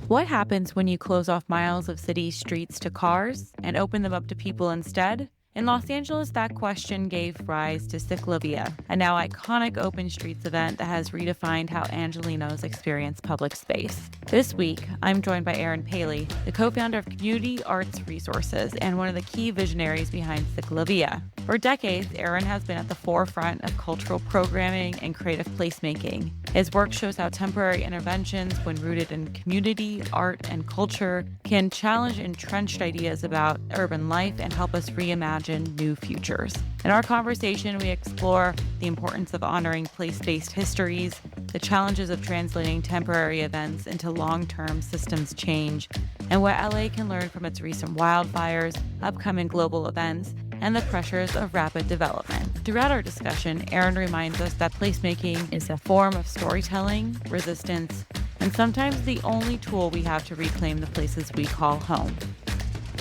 What happens when you close off miles of city streets to cars and open them up to people instead? In Los Angeles, that question gave rise to Ciclavia, a now iconic open streets event that has redefined how Angelinos experience public space. This week, I'm joined by Aaron Paley, the co-founder of Community Arts Resources and one of the key visionaries behind Ciclavia. For decades, Aaron has been at the forefront of cultural programming and creative placemaking. His work shows how temporary interventions, when rooted in community, art, and culture, can challenge entrenched ideas about urban life and help us reimagine new futures. In our conversation, we explore the importance of honoring place-based histories, the challenges of translating temporary events into long-term systems change, and what LA can learn from its recent wildfires, upcoming global events, and the pressures of rapid development. Throughout our discussion, Aaron reminds us that placemaking is a form of storytelling, resistance, and sometimes the only tool we have to reclaim the places we call home.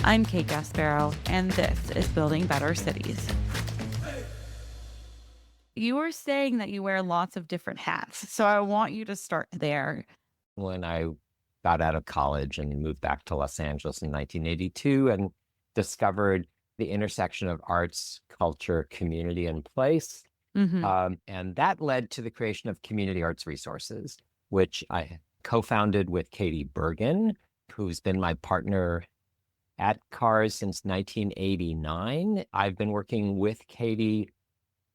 I'm Kate Gasparo, and this is Building Better Cities. You were saying that you wear lots of different hats, so I want you to start there. When I got out of college and moved back to Los Angeles in 1982 and discovered the intersection of arts, culture, community, and place. And that led to the creation of Community Arts Resources, which I co-founded with Katie Bergen, who's been my partner at CARS since 1989. I've been working with Katie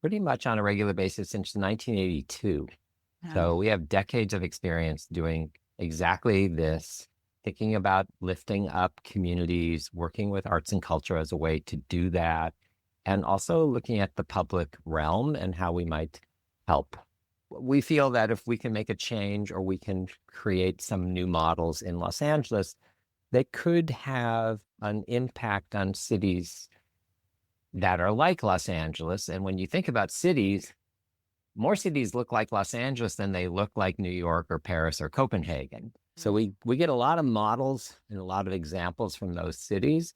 pretty much on a regular basis since 1982. So we have decades of experience doing exactly this, thinking about lifting up communities, working with arts and culture as a way to do that, and also looking at the public realm and how we might help. We feel that if we can make a change or we can create some new models in Los Angeles, they could have an impact on cities that are like Los Angeles. And when you think about cities, more cities look like Los Angeles than they look like New York or Paris or Copenhagen. So we get a lot of models and a lot of examples from those cities,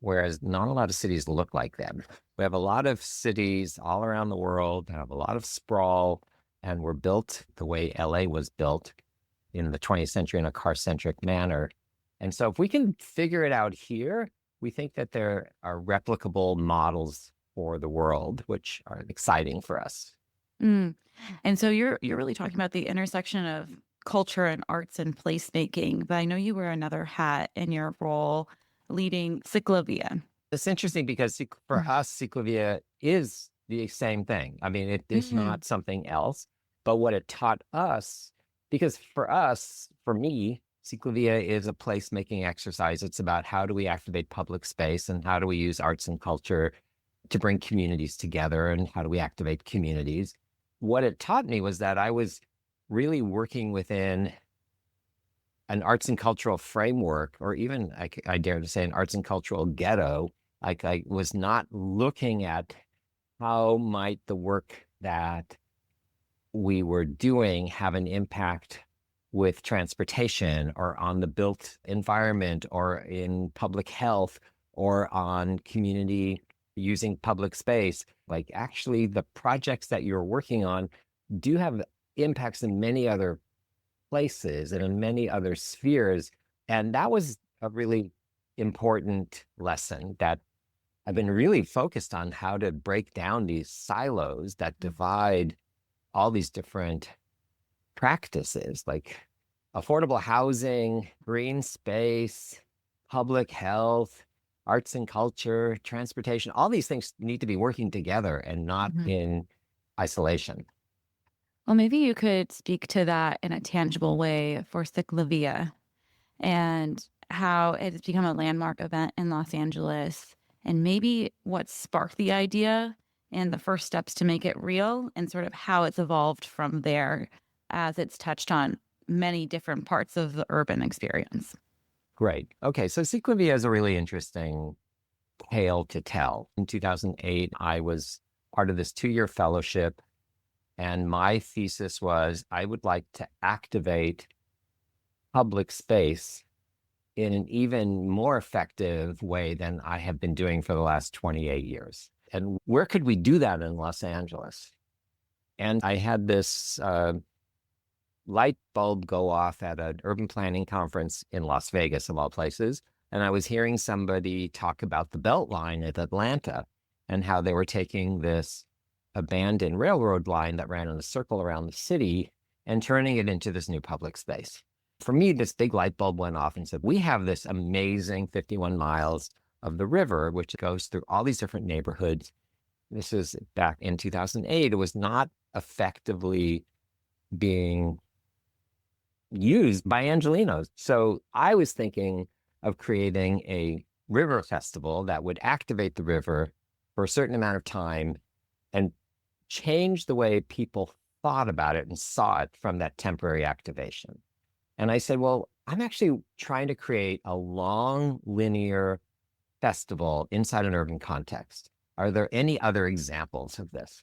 whereas not a lot of cities look like them. We have a lot of cities all around the world that have a lot of sprawl and were built the way LA was built in the 20th century in a car-centric manner. And so if we can figure it out here, we think that there are replicable models for the world, which are exciting for us. And so you're really talking about the intersection of culture and arts and placemaking, but I know you wear another hat in your role leading Ciclavia. It's interesting because for us, Ciclavia is the same thing. I mean, it is not something else, but what it taught us, because for us, for me, Ciclavia is a placemaking exercise. It's about how do we activate public space and how do we use arts and culture to bring communities together and how do we activate communities. What it taught me was that I was really working within an arts and cultural framework, or even I dare to say an arts and cultural ghetto. Like I was not looking at how might the work that we were doing have an impact with transportation or on the built environment or in public health or on community using public space. Like actually the projects that you're working on do have impacts in many other places and in many other spheres. And that was a really important lesson that I've been really focused on, how to break down these silos that divide all these different practices like affordable housing, green space, public health, arts and culture, transportation. All these things need to be working together and not in isolation. Well, maybe you could speak to that in a tangible way for Ciclavia and how it has become a landmark event in Los Angeles, and maybe what sparked the idea and the first steps to make it real, and sort of how it's evolved from there as it's touched on many different parts of the urban experience. Great. Okay, so Ciclavia is a really interesting tale to tell. In 2008, I was part of this 2-year fellowship, and my thesis was I would like to activate public space in an even more effective way than I have been doing for the last 28 years. And where could we do that in Los Angeles? And I had this light bulb go off at an urban planning conference in Las Vegas, of all places. And I was hearing somebody talk about the Beltline at Atlanta and how they were taking this abandoned railroad line that ran in a circle around the city and turning it into this new public space. For me, this big light bulb went off and said, we have this amazing 51 miles of the river, which goes through all these different neighborhoods. This was back in 2008. It was not effectively being used by Angelenos. So I was thinking of creating a river festival that would activate the river for a certain amount of time and change the way people thought about it and saw it from that temporary activation. And I said, well, I'm actually trying to create a long, linear festival inside an urban context. Are there any other examples of this?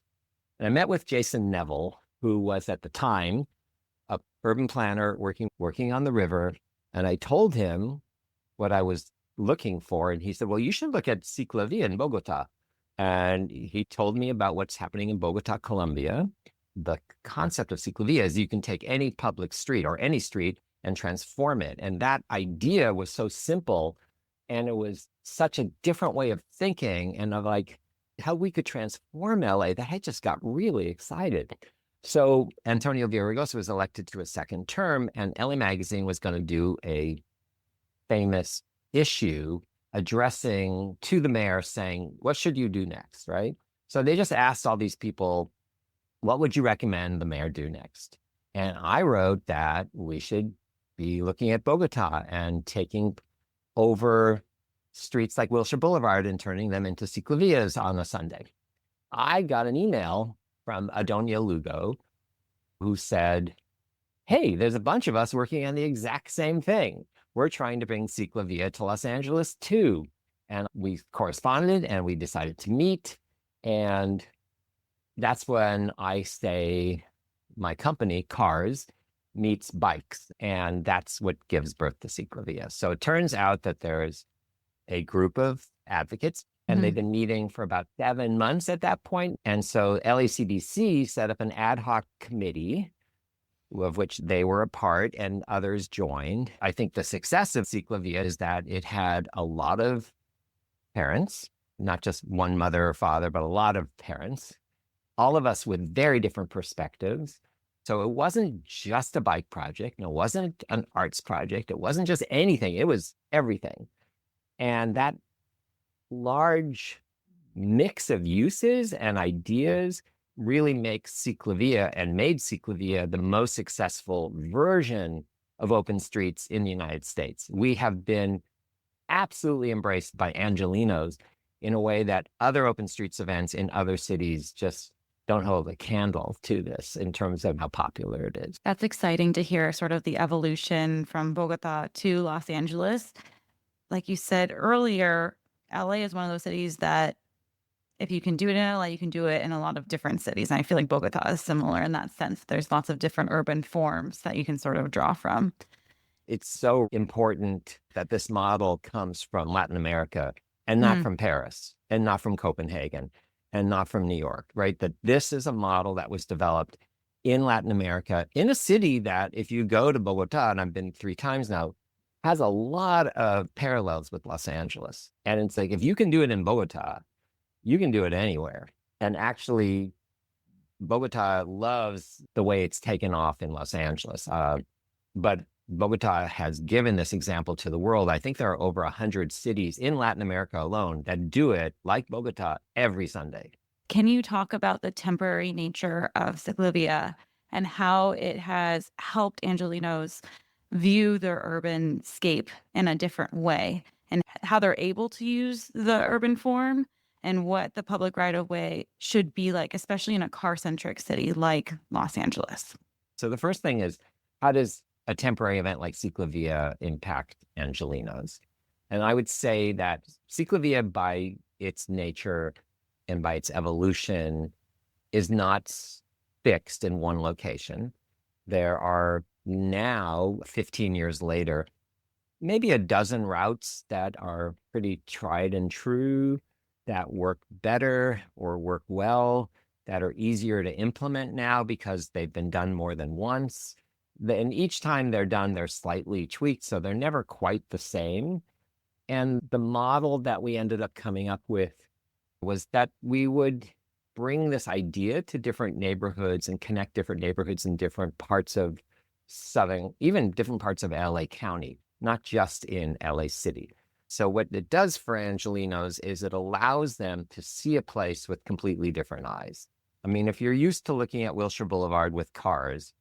And I met with Jason Neville, who was at the time a urban planner working on the river. And I told him what I was looking for. And he said, well, you should look at Ciclovia in Bogota. And he told me about what's happening in Bogota, Colombia. The concept of Ciclovia is you can take any public street or any street and transform it. And that idea was so simple. And it was such a different way of thinking and of like how we could transform LA that I just got really excited. So Antonio Villaraigosa was elected to a second term, and LA Magazine was going to do a famous issue addressing to the mayor saying, what should you do next, right? So they just asked all these people, what would you recommend the mayor do next? And I wrote that we should be looking at Bogota and taking over streets like Wilshire Boulevard and turning them into ciclovias on a Sunday. I got an email from Adonia Lugo, who said, hey, there's a bunch of us working on the exact same thing. We're trying to bring ciclovia to Los Angeles too. And we corresponded and we decided to meet. And that's when I say my company, Cars, meets bikes. And that's what gives birth to ciclovia. So it turns out that there's a group of advocates, and they've been meeting for about 7 months at that point. And so LACDC set up an ad hoc committee, of which they were a part and others joined. I think the success of Ciclovia is that it had a lot of parents, not just one mother or father, but a lot of parents, all of us with very different perspectives. So it wasn't just a bike project. It wasn't an arts project. It wasn't just anything. It was everything. And that large mix of uses and ideas really makes Ciclovia and made Ciclovia the most successful version of open streets in the United States. We have been absolutely embraced by Angelenos in a way that other open streets events in other cities just don't hold a candle to this in terms of how popular it is. That's exciting to hear sort of the evolution from Bogota to Los Angeles. Like you said earlier, LA is one of those cities that if you can do it in LA, you can do it in a lot of different cities. And I feel like Bogota is similar in that sense. There's lots of different urban forms that you can sort of draw from. It's so important that this model comes from Latin America and not from Paris and not from Copenhagen and not from New York, right? That this is a model that was developed in Latin America, in a city that if you go to Bogota, and I've been 3 times now, has a lot of parallels with Los Angeles. And it's like, if you can do it in Bogota, you can do it anywhere. And actually, Bogota loves the way it's taken off in Los Angeles. But Bogota has given this example to the world. I think there are over 100 cities in Latin America alone that do it like Bogota every Sunday. Can you talk about the temporary nature of Ciclovia and how it has helped Angelenos view their urban scape in a different way and how they're able to use the urban form and what the public right-of-way should be like, especially in a car-centric city like Los Angeles? So the first thing is, how does a temporary event like Ciclovia impact Angelenos? And I would say that Ciclovia, by its nature and by its evolution, is not fixed in one location. There are now, 15 years later, maybe a dozen routes that are pretty tried and true, that work better or work well, that are easier to implement now because they've been done more than once. And each time they're done, they're slightly tweaked, so they're never quite the same. And the model that we ended up coming up with was that we would bring this idea to different neighborhoods and connect different neighborhoods in different parts of even different parts of LA County, not just in LA City. So what it does for Angelenos is it allows them to see a place with completely different eyes. I mean, if you're used to looking at Wilshire Boulevard with cars,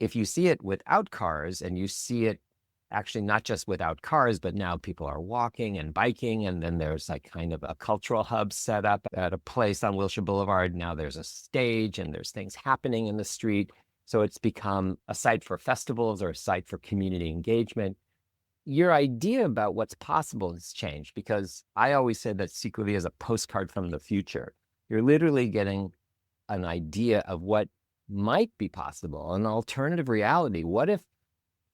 if you see it without cars and you see it actually not just without cars, but now people are walking and biking, and then there's like kind of a cultural hub set up at a place on Wilshire Boulevard. Now there's a stage and there's things happening in the street. So it's become a site for festivals or a site for community engagement. Your idea about what's possible has changed, because I always say that Ciclovia is a postcard from the future. You're literally getting an idea of what might be possible, an alternative reality. What if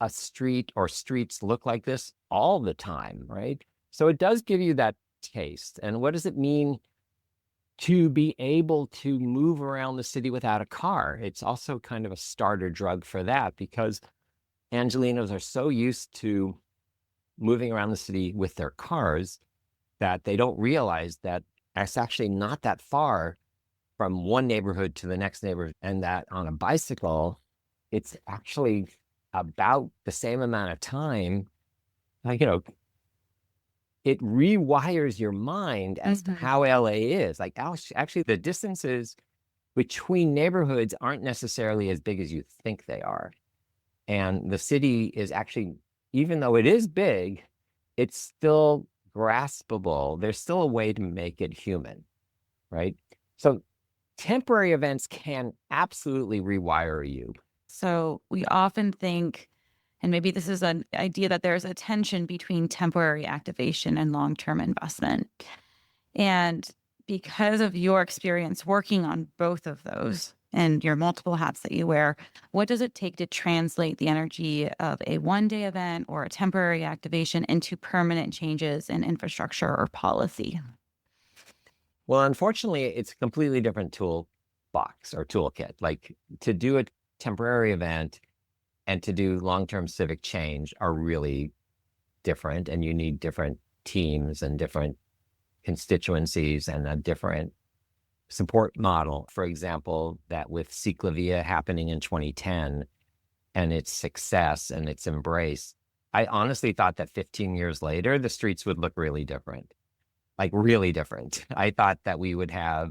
a street or streets look like this all the time, right? So it does give you that taste. And what does it mean to be able to move around the city without a car? It's also kind of a starter drug for that, because Angelenos are so used to moving around the city with their cars that they don't realize that it's actually not that far from one neighborhood to the next neighborhood, and that on a bicycle, it's actually about the same amount of time. Like, it rewires your mind as to how LA is. Like, actually, the distances between neighborhoods aren't necessarily as big as you think they are. And the city is actually, even though it is big, it's still graspable. There's still a way to make it human, right? So temporary events can absolutely rewire you. So we often think, and maybe this is an idea, that there's a tension between temporary activation and long-term investment. And because of your experience working on both of those and your multiple hats that you wear, what does it take to translate the energy of a one-day event or a temporary activation into permanent changes in infrastructure or policy? Well, unfortunately, it's a completely different toolbox or toolkit. Like, to do a temporary event and to do long-term civic change are really different, and you need different teams and different constituencies and a different support model. For example, that with Ciclovia happening in 2010 and its success and its embrace, I honestly thought that 15 years later, the streets would look really different. Like, really different. I thought that we would have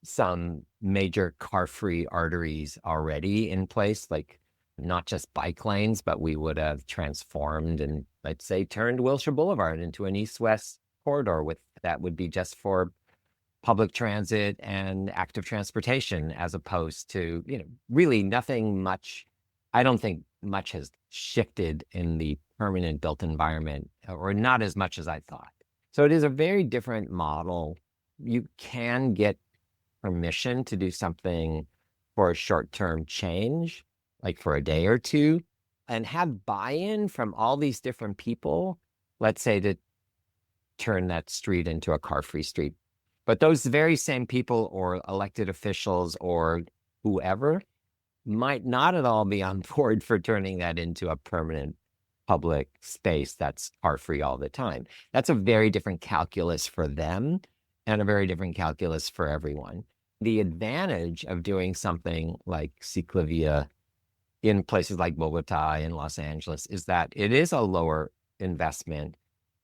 some major car-free arteries already in place, like not just bike lanes, but we would have transformed and, let's say, turned Wilshire Boulevard into an east-west corridor that would be just for public transit and active transportation, as opposed to, really nothing much. I don't think much has shifted in the permanent built environment, or not as much as I thought. So it is a very different model. You can get permission to do something for a short-term change, like for a day or two, and have buy-in from all these different people, let's say, to turn that street into a car-free street. But those very same people or elected officials or whoever might not at all be on board for turning that into a permanent public space that's car-free all the time. That's a very different calculus for them and a very different calculus for everyone. The advantage of doing something like Ciclovia in places like Bogota and Los Angeles is that it is a lower investment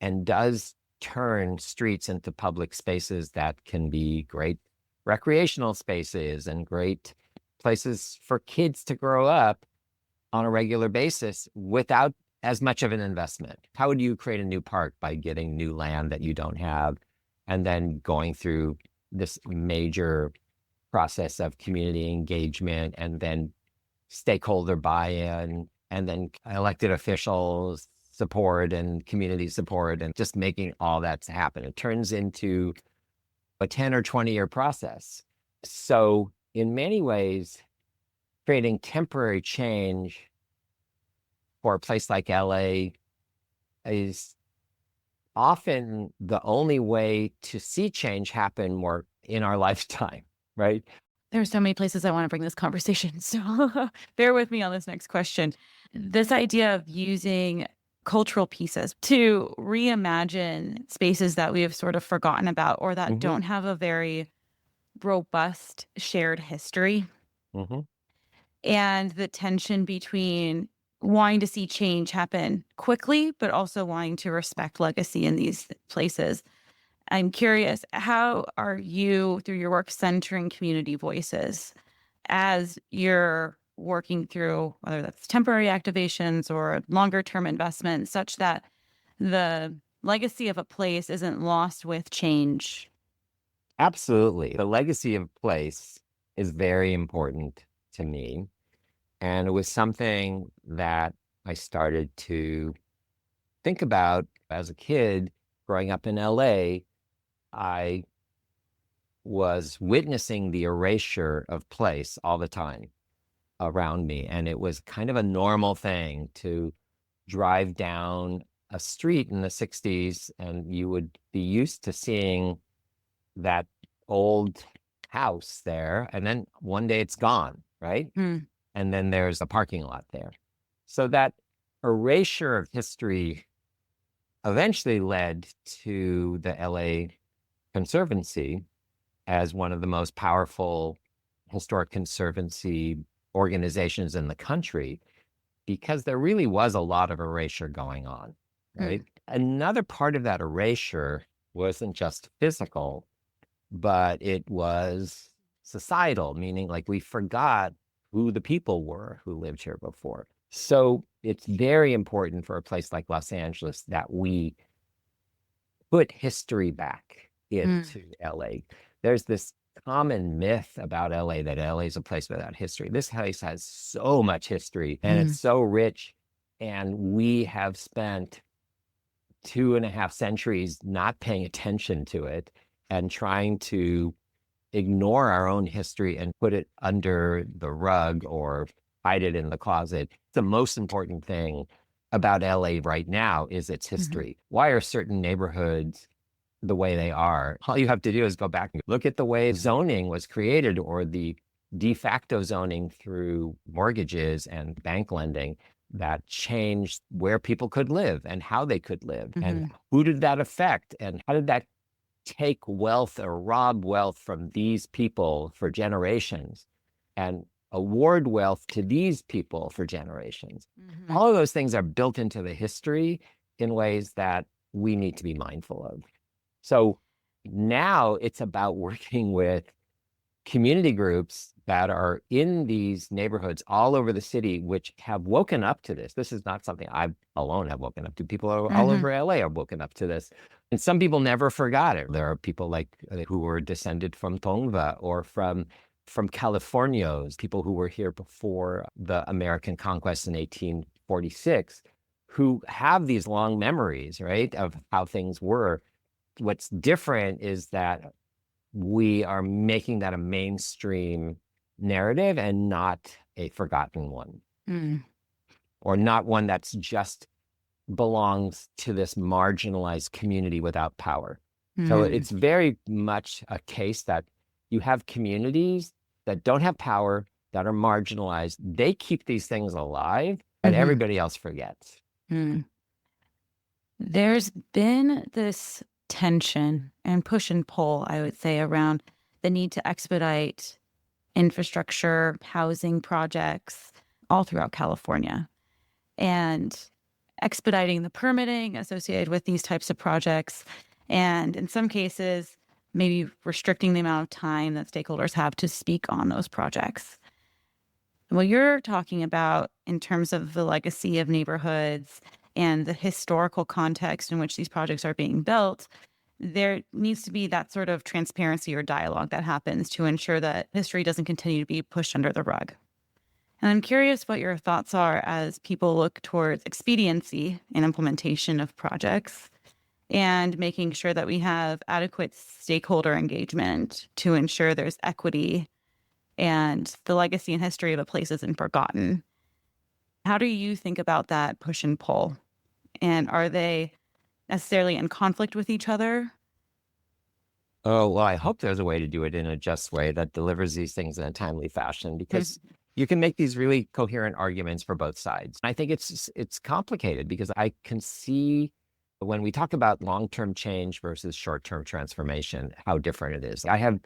and does turn streets into public spaces that can be great recreational spaces and great places for kids to grow up on a regular basis without as much of an investment. How would you create a new park? By getting new land that you don't have, and then going through this major process of community engagement, and then stakeholder buy-in, and then elected officials support and community support, and just making all that happen. It turns into a 10 or 20-year process. So in many ways, creating temporary change for a place like LA is often the only way to see change happen more in our lifetime, right? There's so many places I want to bring this conversation. So bear with me on this next question. This idea of using cultural pieces to reimagine spaces that we have sort of forgotten about or that Hmm. don't have a very robust shared history, Hmm. and the tension between wanting to see change happen quickly, but also wanting to respect legacy in these places. I'm curious, how are you, through your work, centering community voices as you're working through whether that's temporary activations or longer term investments, such that the legacy of a place isn't lost with change? Absolutely. The legacy of place is very important to me. And it was something that I started to think about as a kid growing up in LA. I was witnessing the erasure of place all the time around me. And it was kind of a normal thing to drive down a street in the 60s, and you would be used to seeing that old house there. And then one day it's gone, right? Hmm. And then there's a parking lot there. So that erasure of history eventually led to the LA Conservancy as one of the most powerful historic conservancy organizations in the country, because there really was a lot of erasure going on, Hmm. right? Another part of that erasure wasn't just physical, but it was societal, meaning like we forgot who the people were who lived here before. So it's very important for a place like Los Angeles that we put history back Hmm. into LA. There's this common myth about LA that LA is a place without history. This place has so much history and Hmm. it's so rich. And we have spent 2.5 centuries not paying attention to it and trying to ignore our own history and put it under the rug or hide it in the closet. The most important thing about LA right now is its Hmm. history. Why are certain neighborhoods the way they are? All you have to do is go back and look at the way zoning was created, or the de facto zoning through mortgages and bank lending that changed where people could live and how they could live. And Hmm. who did that affect? And how did that take wealth or rob wealth from these people for generations and award wealth to these people for generations? Hmm. All of those things are built into the history in ways that we need to be mindful of. So now it's about working with community groups that are in these neighborhoods all over the city, which have woken up to this. This is not something I alone have woken up to. People all Hmm. over LA are woken up to this. And some people never forgot it. There are people like who were descended from Tongva or from Californios, people who were here before the American conquest in 1846, who have these long memories, right, of how things were. What's different is that we are making that a mainstream narrative and not a forgotten one, Hmm. or not one that's just belongs to this marginalized community without power. So Hmm. it's very much a case that you have communities that don't have power, that are marginalized. They keep these things alive, and Hmm. everybody else forgets. Hmm. There's been this tension and push and pull, I would say, around the need to expedite infrastructure, housing projects all throughout California, and expediting the permitting associated with these types of projects. And in some cases, maybe restricting the amount of time that stakeholders have to speak on those projects. What you're talking about in terms of the legacy of neighborhoods and the historical context in which these projects are being built, there needs to be that sort of transparency or dialogue that happens to ensure that history doesn't continue to be pushed under the rug. And I'm curious what your thoughts are as people look towards expediency and implementation of projects and making sure that we have adequate stakeholder engagement to ensure there's equity and the legacy and history of a place isn't forgotten. How do you think about that push and pull? And are they necessarily in conflict with each other? Oh, well, I hope there's a way to do it in a just way that delivers these things in a timely fashion, because you can make these really coherent arguments for both sides. I think it's complicated because I can see when we talk about long-term change versus short-term transformation, how different it is. I have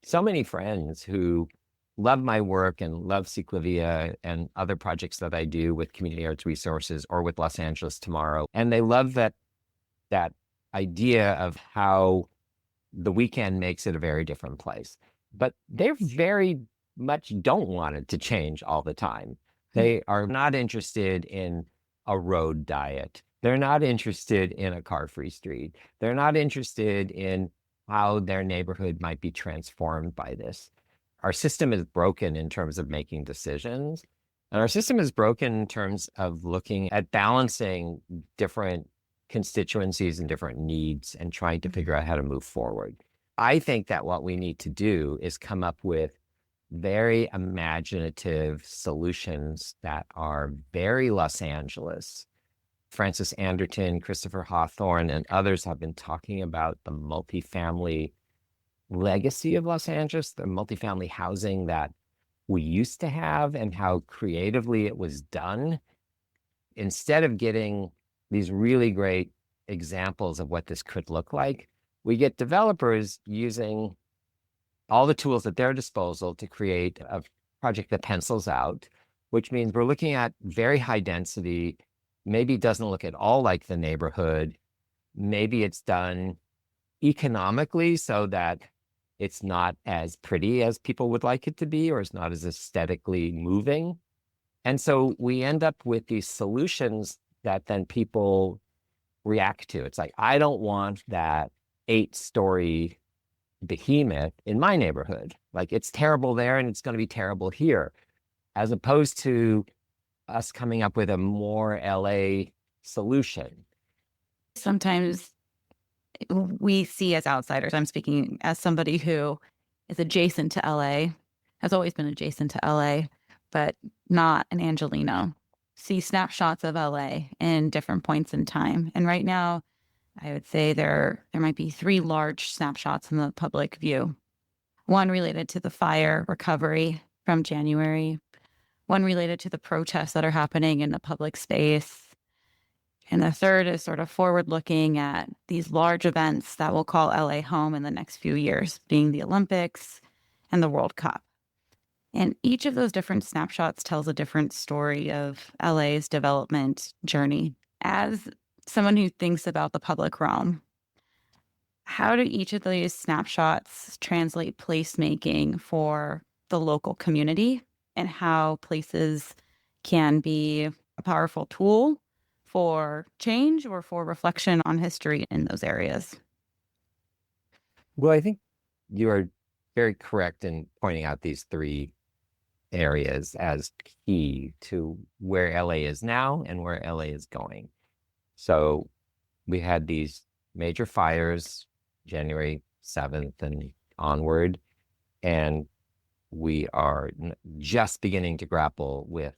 so many friends who love my work and love Ciclavia and other projects that I do with Community Arts Resources or with Los Angeles Tomorrow. And they love that idea of how the weekend makes it a very different place. But they very much don't want it to change all the time. They are not interested in a road diet. They're not interested in a car-free street. They're not interested in how their neighborhood might be transformed by this. Our system is broken in terms of making decisions. And our system is broken in terms of looking at balancing different constituencies and different needs and trying to figure out how to move forward. I think that what we need to do is come up with very imaginative solutions that are very Los Angeles. Francis Anderton, Christopher Hawthorne, and others have been talking about the multifamily legacy of Los Angeles, the multifamily housing that we used to have and how creatively it was done. Instead of getting these really great examples of what this could look like, we get developers using all the tools at their disposal to create a project that pencils out, which means we're looking at very high density, maybe it doesn't look at all like the neighborhood. Maybe it's done economically so that it's not as pretty as people would like it to be, or it's not as aesthetically moving. And so we end up with these solutions that then people react to. It's like, I don't want that 8-story behemoth in my neighborhood. Like, it's terrible there and it's going to be terrible here, as opposed to us coming up with a more LA solution. Sometimes we see as outsiders, I'm speaking as somebody who is adjacent to LA, has always been adjacent to LA, but not an Angelino, see snapshots of LA in different points in time. And right now, I would say there might be 3 large snapshots in the public view. One related to the fire recovery from January, one related to the protests that are happening in the public space, and the third is sort of forward looking at these large events that will call LA home in the next few years, being the Olympics and the World Cup. And each of those different snapshots tells a different story of LA's development journey. As someone who thinks about the public realm, how do each of these snapshots translate placemaking for the local community, and how places can be a powerful tool for change or for reflection on history in those areas? Well, I think you are very correct in pointing out these 3 areas as key to where LA is now and where LA is going. So we had these major fires January 7th and onward, and we are just beginning to grapple with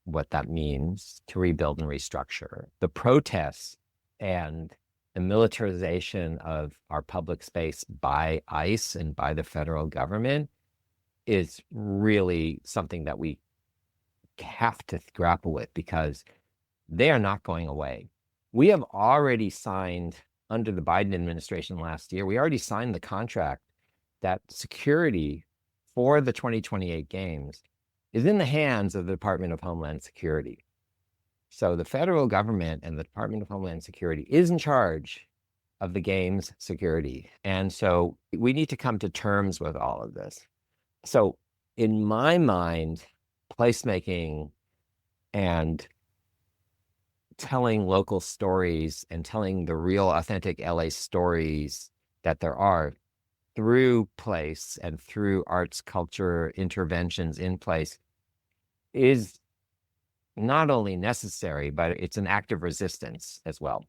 what that means to rebuild and restructure. The protests and the militarization of our public space by ICE and by the federal government is really something that we have to grapple with, because they are not going away. We have already signed, under the Biden administration last year, we already signed the contract that security for the 2028 games is in the hands of the Department of Homeland Security. So the federal government and the Department of Homeland Security is in charge of the games security. And so we need to come to terms with all of this. So in my mind, placemaking and telling local stories and telling the real authentic LA stories that there are through place and through arts, culture, interventions in place is not only necessary, but it's an act of resistance as well.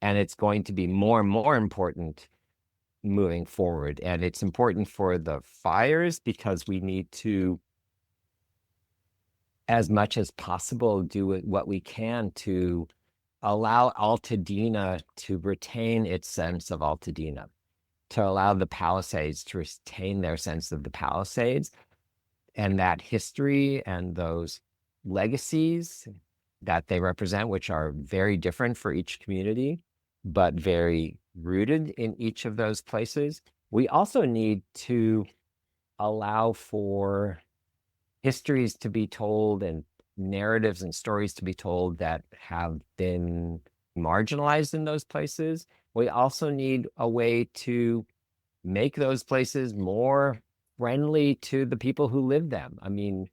And it's going to be more and more important moving forward. And it's important for the fires because we need to, as much as possible, do what we can to allow Altadena to retain its sense of Altadena. to allow the Palisades to retain their sense of the Palisades and that history and those legacies that they represent, which are very different for each community, but very rooted in each of those places. We also need to allow for histories to be told and narratives and stories to be told that have been marginalized in those places. We also need a way to make those places more friendly to the people who live them. I mean,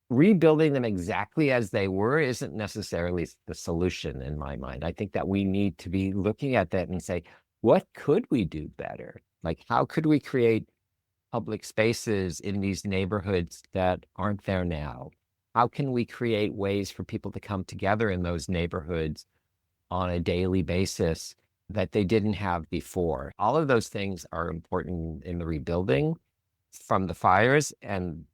rebuilding them exactly as they were isn't necessarily the solution in my mind. I think that we need to be looking at that and say, what could we do better? Like, how could we create public spaces in these neighborhoods that aren't there now? How can we create ways for people to come together in those neighborhoods on a daily basis that they didn't have before? All of those things are important in the rebuilding from the fires. And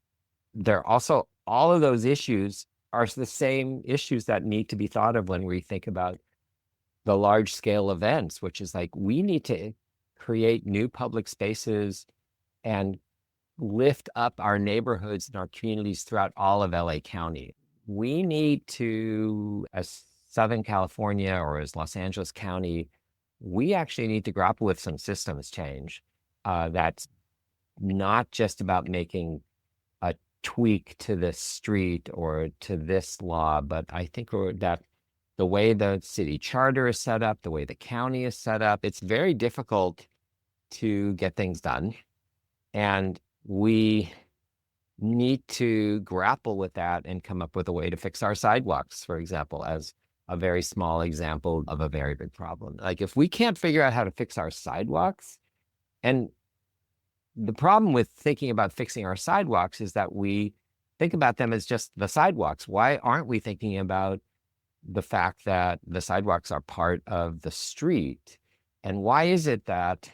they're also, all of those issues are the same issues that need to be thought of when we think about the large scale events, which is like, we need to create new public spaces and lift up our neighborhoods and our communities throughout all of LA County. We need to, as Southern California or as Los Angeles County, we actually need to grapple with some systems change. That's not just about making a tweak to this street or to this law, but I think that the way the city charter is set up, the way the county is set up, it's very difficult to get things done. And we need to grapple with that and come up with a way to fix our sidewalks, for example, as a very small example of a very big problem. Like, if we can't figure out how to fix our sidewalks, and the problem with thinking about fixing our sidewalks is that we think about them as just the sidewalks. Why aren't we thinking about the fact that the sidewalks are part of the street? And why is it that,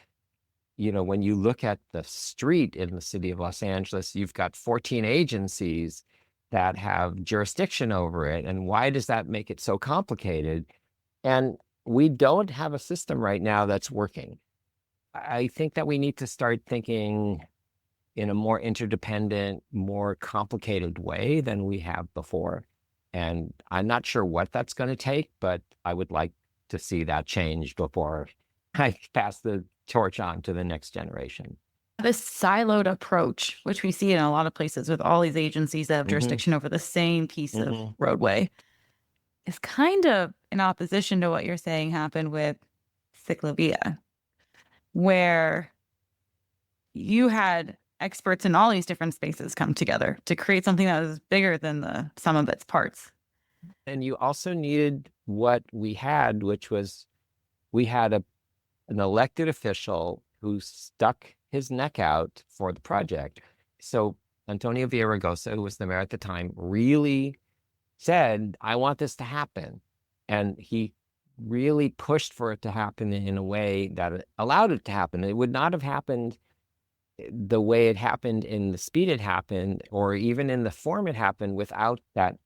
you know, when you look at the street in the city of Los Angeles, you've got 14 agencies that have jurisdiction over it. And why does that make it so complicated? And we don't have a system right now that's working. I think that we need to start thinking in a more interdependent, more complicated way than we have before. And I'm not sure what that's going to take, but I would like to see that change before I pass the torch on to the next generation. This siloed approach, which we see in a lot of places with all these agencies that have jurisdiction over the same piece of roadway, is kind of in opposition to what you're saying happened with Ciclovia, where you had experts in all these different spaces come together to create something that was bigger than the sum of its parts. And you also needed what we had, which was we had an elected official who stuck his neck out for the project. So Antonio Villaraigosa, who was the mayor at the time, really said, I want this to happen. And he really pushed for it to happen in a way that allowed it to happen. It would not have happened the way it happened, in the speed it happened, or even in the form it happened, without that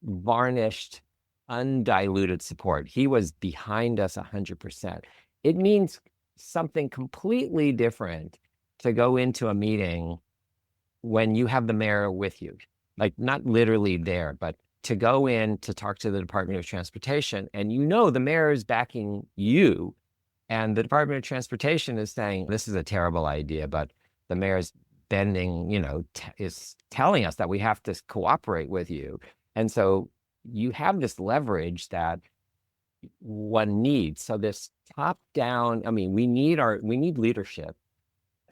unvarnished, undiluted support. He was behind us 100%. It means something completely different to go into a meeting when you have the mayor with you, like not literally there, but to go in to talk to the Department of Transportation, and you know the mayor is backing you, and the Department of Transportation is saying, this is a terrible idea, but the mayor's bending, is telling us that we have to cooperate with you. And so you have this leverage that one needs. So this top down, we need leadership.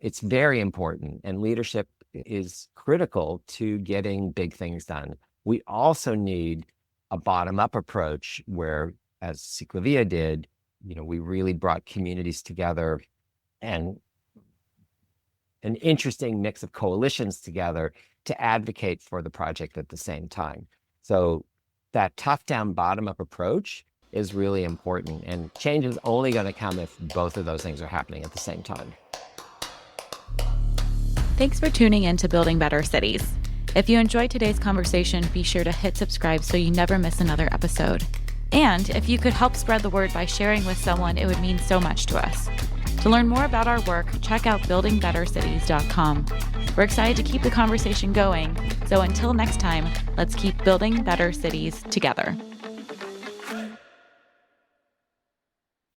It's very important, and leadership is critical to getting big things done. We also need a bottom up approach where, as Ciclovia did, we really brought communities together and an interesting mix of coalitions together to advocate for the project at the same time. So that top down, bottom up approach is really important, and change is only going to come if both of those things are happening at the same time. Thanks for tuning in to Building Better Cities. If you enjoyed today's conversation, be sure to hit subscribe so you never miss another episode. And if you could help spread the word by sharing with someone, it would mean so much to us. To learn more about our work, check out buildingbettercities.com. We're excited to keep the conversation going, so until next time, let's keep building better cities together.